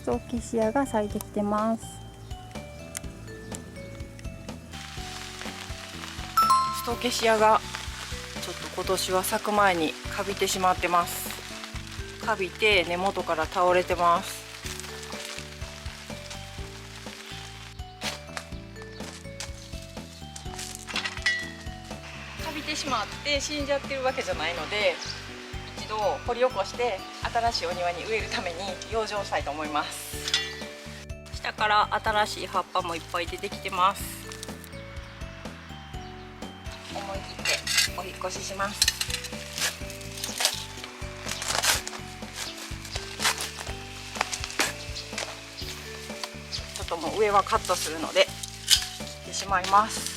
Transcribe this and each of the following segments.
ストケシアが咲いてきてます。ストケシアがちょっと今年は咲く前にカビてしまってます。カビて根元から倒れてます。カビてしまって死んじゃってるわけじゃないので、一度掘り起こして新しいお庭に植えるために養生したいと思います。下から新しい葉っぱもいっぱい出てきてます。思い切ってお引っ越しします。ちょっともう上はカットするので切ってしまいます。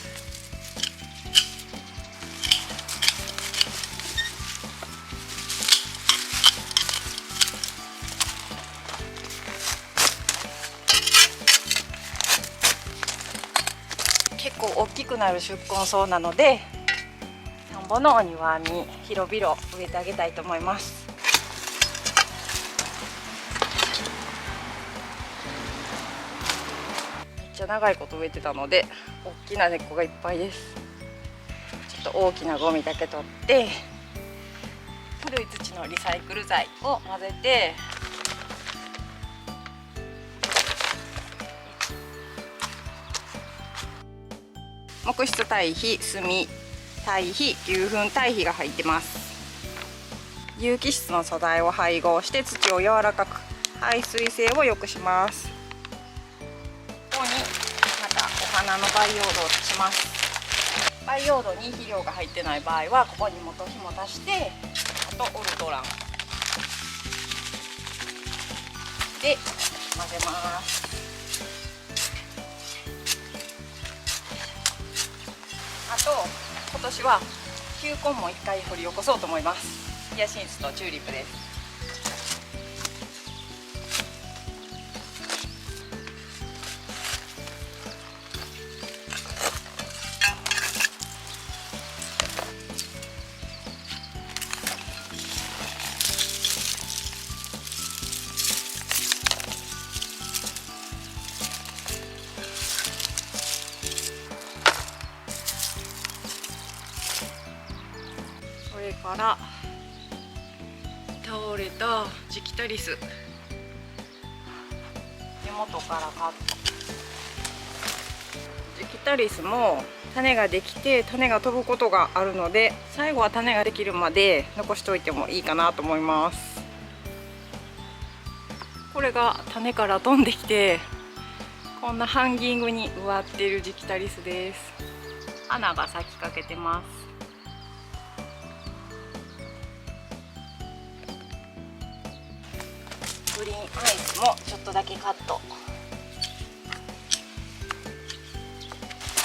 結構大きくなる宿根草なので、田んぼのお庭に広々植えてあげたいと思います。めっちゃ長いこと植えてたので大きな根っこがいっぱいです。ちょっと大きなゴミだけ取って古い土のリサイクル剤を混ぜて、木質堆肥、炭堆肥、牛糞堆肥が入ってます。有機質の素材を配合して土を柔らかく、排水性を良くします。ここにまたお花の培養土を足します。培養土に肥料が入ってない場合はここに元肥も足して、あとオルトランで混ぜます。あと今年は球根も1回掘り起こそうと思います。ヒヤシンスとチューリップです。それから倒れたジキタリス、根元からカット。ジキタリスも種ができて種が飛ぶことがあるので、最後は種ができるまで残しておいてもいいかなと思います。これが種から飛んできてこんなハンギングに植わっているジキタリスです。花が咲きかけてます。グリーンアイスもちょっとだけカット。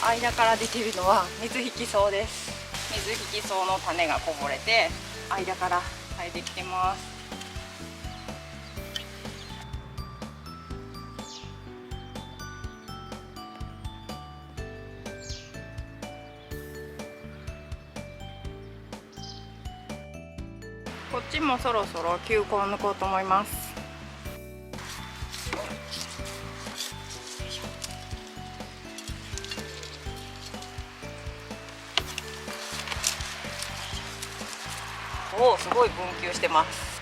間から出ているのは水引草です。水引草の種がこぼれて間から生えてきてます。こっちもそろそろ球根を抜こうと思います。おお、すごい分球してます。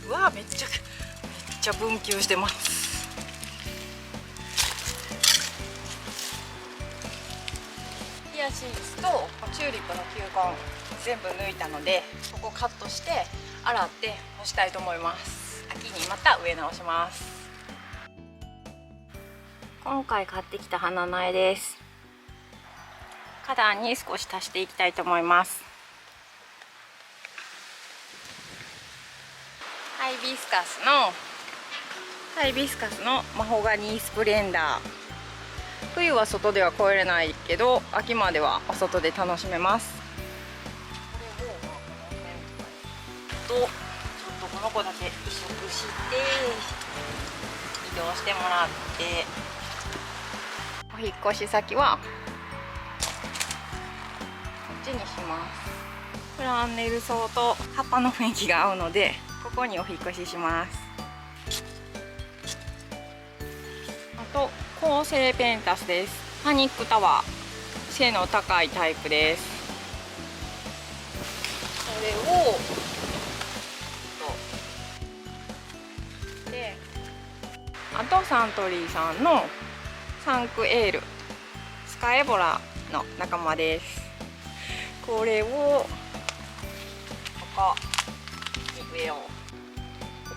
うわー、めっちゃ分球してます。ヒヤシンスとチューリップの球根全部抜いたので、ここカットして洗って干したいと思います。秋にまた植え直します。今回買ってきた花苗です。花壇に少し足していきたいと思います。ハイビスカスのマホガニースプレンダー。冬は外では越えれないけど秋まではお外で楽しめます。ちょっとこの子だけ移植して、押してもらって、お引っ越し先はこっちにします。フランネル草と葉っぱの雰囲気が合うので、ここにお引っ越しします。あと構成ペンタスです。パニックタワー、背の高いタイプです。これをで、あとサントリーさんのサンクエールスカエボラの仲間です。これをここに植えよう。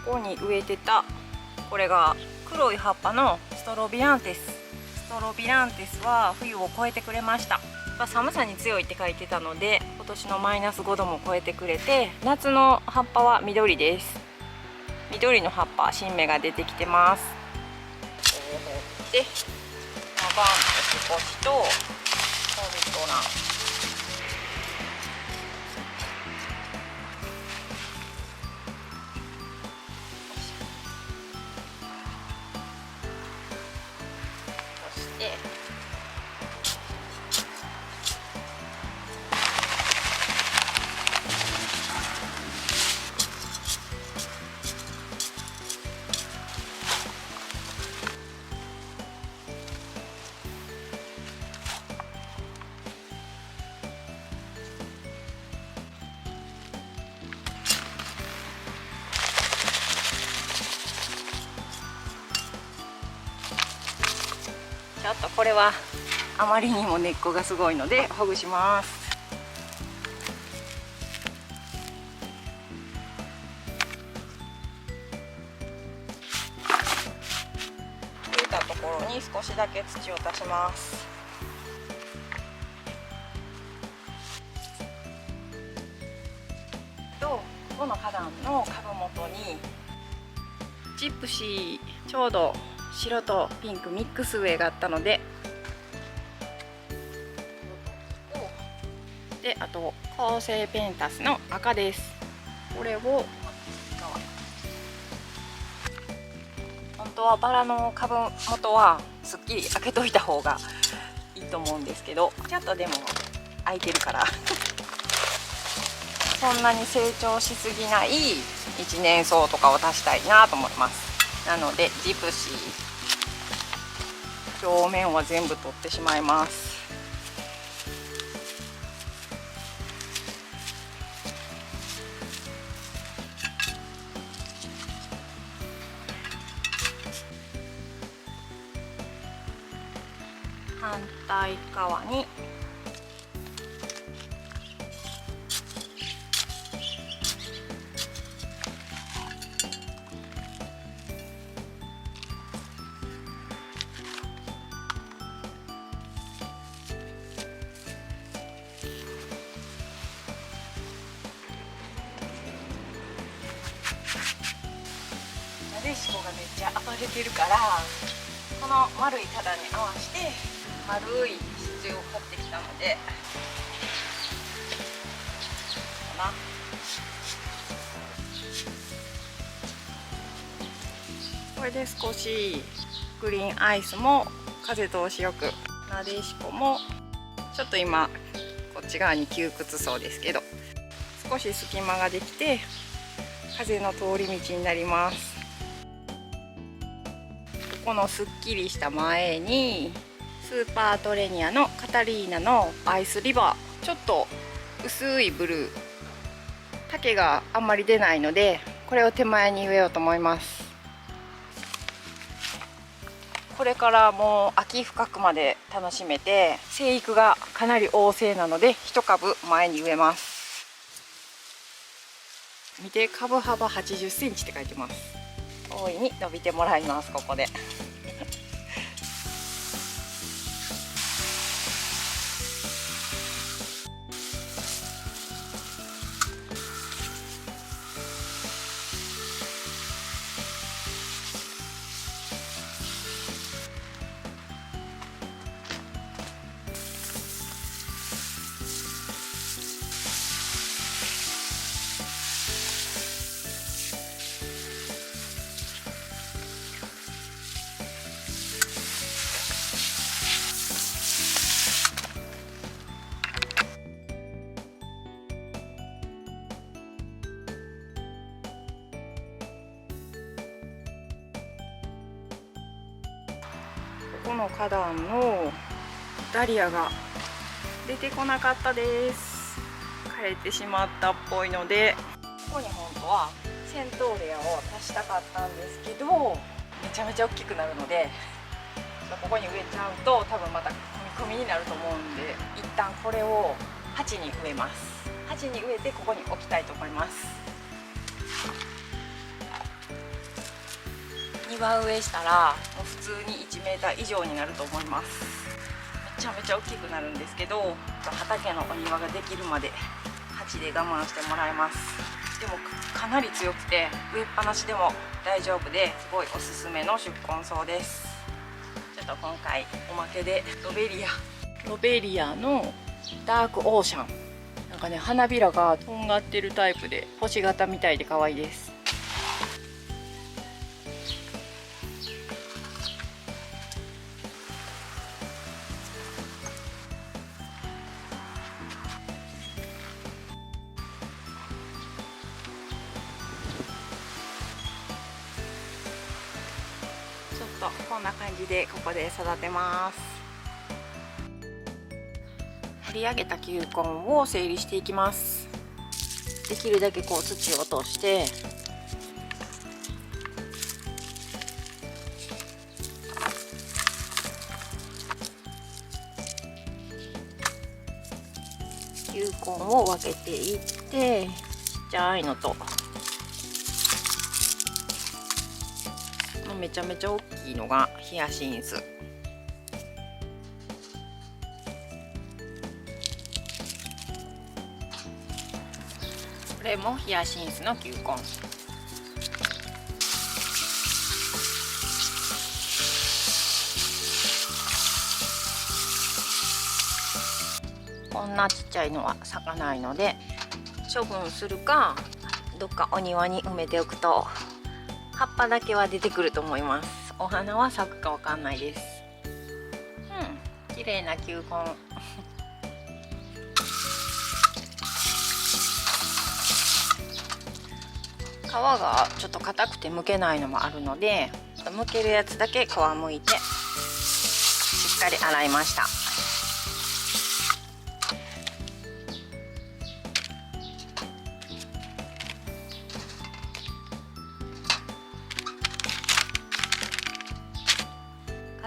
ここに植えてた、これが黒い葉っぱのストロビランテス。ストロビランテスは冬を越えてくれました。寒さに強いって書いてたので、今年のマイナス5度も超えてくれて、夏の葉っぱは緑です。緑の葉っぱ、新芽が出てきてます。で、バンと少しとミトラン、そしてちょっとこれはあまりにも根っこがすごいのでほぐします。植えたところに少しだけ土を足します。と、この花壇の株元にジプシー、ちょうど白とピンクミックス植えがあったので、あと構成ペンタスの赤です。これを本当はバラの株元はすっきり開けといた方がいいと思うんですけど、ちょっとでも開いてるからそんなに成長しすぎない一年草とかを足したいなと思います。なのでジプシー表面は全部取ってしまいます。反対側になでしこがめっちゃ暴れてるから、この丸い束に合わせて丸い支柱を買ってきたのでかな。これで少しグリーンアイスも風通しよく、なでしこもちょっと今こっち側に窮屈そうですけど、少し隙間ができて風の通り道になります。このすっきりした前にスーパートレニアのカタリーナのアイスリバー、ちょっと薄いブルー、丈があんまり出ないのでこれを手前に植えようと思います。これからもう秋深くまで楽しめて、生育がかなり旺盛なので1株前に植えます。見て、株幅80センチって書いてます。大いに伸びてもらいます。ここでこの花壇のダリアが出てこなかったです。枯れてしまったっぽいので、ここに本当はセントーレアを足したかったんですけど、めちゃめちゃ大きくなるので、ここに植えちゃうと多分また込み込みになると思うんで、一旦これを鉢に植えます。鉢に植えてここに置きたいと思います。庭植えしたらもう普通に1メーター以上になると思います。めちゃめちゃ大きくなるんですけど、畑のお庭ができるまで鉢で我慢してもらいます。でもかなり強くて植えっぱなしでも大丈夫で、すごいおすすめの宿根草です。ちょっと今回おまけでロベリアのダークオーシャン、なんかね、花びらがとんがってるタイプで星型みたいで可愛いです。ちょっとこんな感じでここで育てます。掘り上げた球根を整理していきます。できるだけこう土を落として、球根を分けていって、ちっちゃいのとめちゃめちゃ大きいのがヒヤシンス。これもヒヤシンスの球根。こんなちっちゃいのは咲かないので処分するか、どっかお庭に埋めておくと葉っぱだけは出てくると思います。お花は咲くかわかんないです。綺麗な球根皮がちょっと硬くて剥けないのもあるので、剥けるやつだけ皮剥いてしっかり洗いました。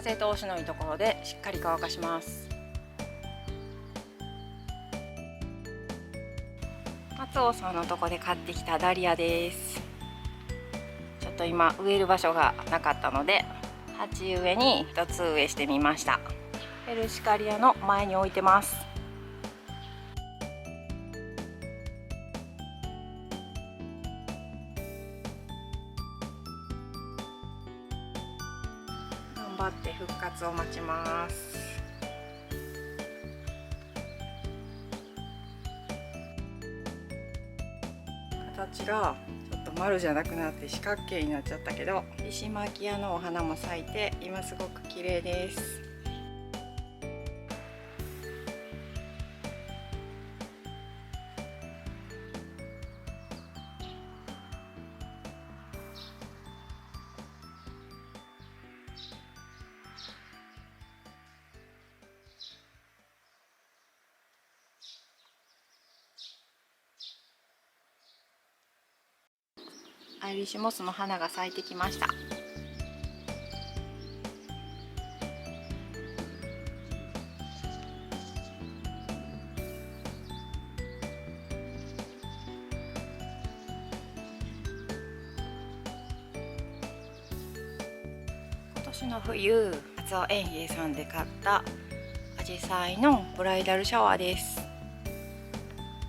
風通しのいいところでしっかり乾かします。松尾さんのとこで買ってきたダリアです。ちょっと今植える場所がなかったので鉢植えに一つ植えしてみました。ペルシカリアの前に置いてます。頑張って復活を待ちます。形がちょっと丸じゃなくなって四角形になっちゃったけど、石巻屋のお花も咲いて今すごく綺麗です。アイリッシュモスの花が咲いてきました。今年の冬、松尾園芸さんで買ったアジサイのブライダルシャワーです。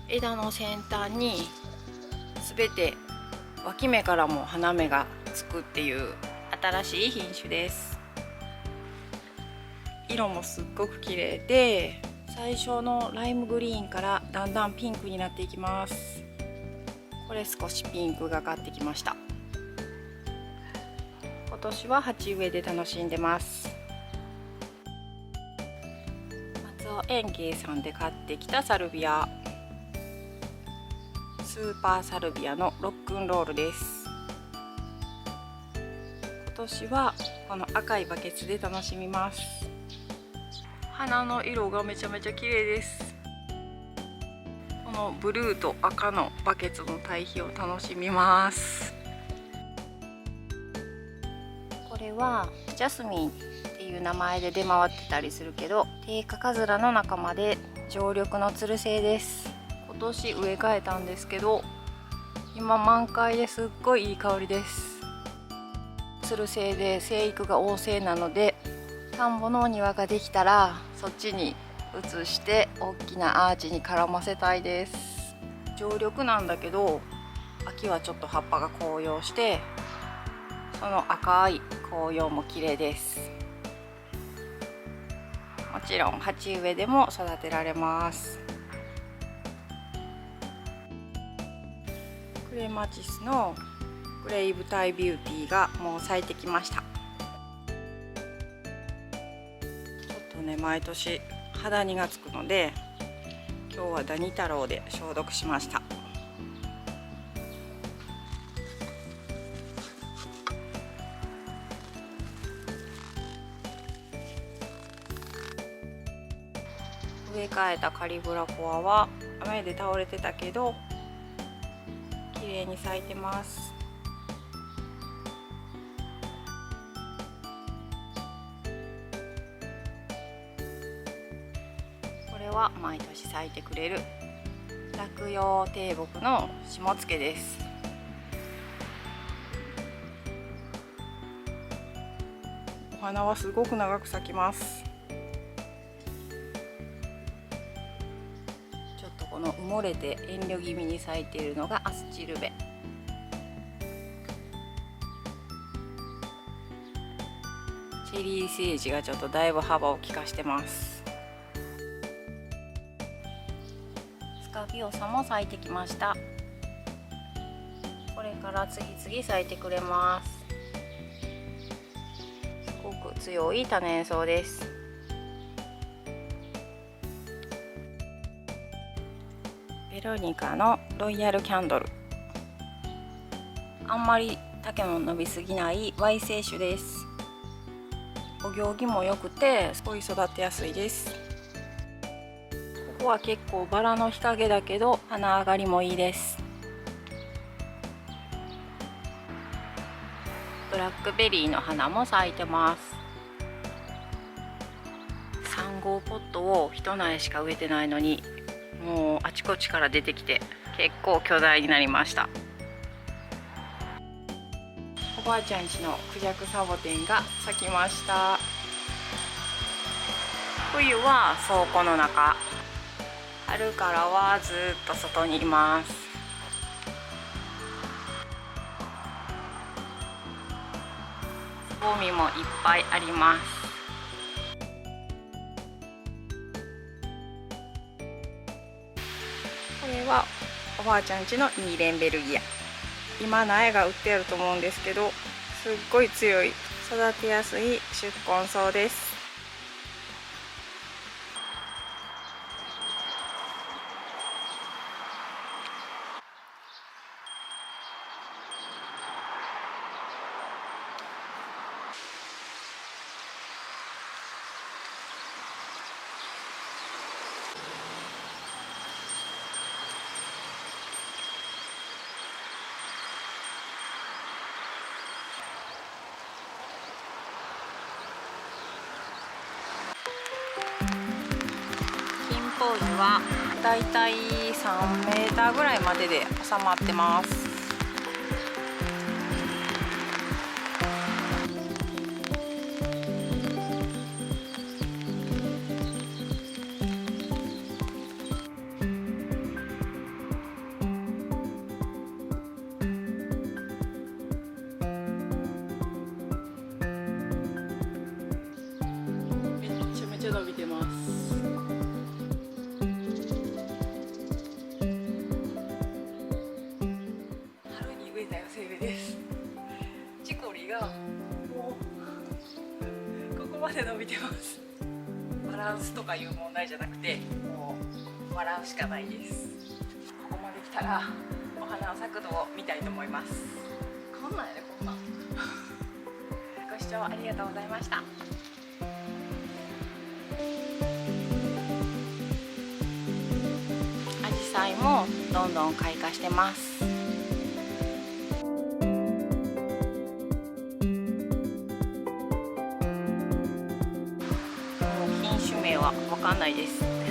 枝の先端にすべて脇芽からも花芽がつくっていう新しい品種です。色もすっごく綺麗で、最初のライムグリーンからだんだんピンクになっていきます。これ少しピンクがかってきました。今年は鉢植えで楽しんでます。松尾園芸さんで買ってきたサルビア、スーパーサルビアのロックンロールです。年はこの赤いバケツで楽しみます。花の色がめちゃめちゃ綺麗です。このブルーと赤のバケツの対比を楽しみます。これはジャスミンっていう名前で出回ってたりするけど、テイカカズラの仲間で常緑のつる性です。今年植え替えたんですけど、今満開ですっごいいい香りです。つる性で生育が旺盛なので、田んぼのお庭ができたらそっちに移して大きなアーチに絡ませたいです。常緑なんだけど、秋はちょっと葉っぱが紅葉して、その赤い紅葉も綺麗です。もちろん鉢植えでも育てられます。クレマチスのグレイブタイビューティーがもう咲いてきました。ちょっとね、毎年肌にがつくので、今日はダニ太郎で消毒しました。植え替えたカリブラコアは雨で倒れてたけど綺麗に咲いてます。これは毎年咲いてくれる落葉低木の下野です。お花はすごく長く咲きます。ちょっとこの埋もれて遠慮気味に咲いているのがアスチルベ。チェリーセージがちょっとだいぶ幅を利かしてます。スカビオサも咲いてきました。これから次々咲いてくれます。すごく強い多年草です。ベロニカのロイヤルキャンドル、あんまり丈も伸びすぎないY性種です。お行儀も良くてすごい育てやすいです。ここは結構バラの日陰だけど花上がりもいいです。ブラックベリーの花も咲いてます。3号ポットを一苗しか植えてないのに、もうあちこちから出てきて結構巨大になりました。おばあちゃん家のクジャクサボテンが咲きました。冬は倉庫の中、春からはずっと外にいます。つぼみもいっぱいあります。これはおばあちゃん家のニーレンベルギア。今苗が売ってあると思うんですけど、すっごい強い育てやすい宿根草です。当時はだいたい3メーターぐらいまでで収まってます。めちゃめちゃ伸びてます。チコリがもうここまで伸びてます。バランスとかいう問題じゃなくて、もう笑うしかないです。ここまで来たらお花の咲くのを見たいと思います。こんなんやね、こんなんご視聴ありがとうございました。アジサイもどんどん開花してます。品種名はわかんないです。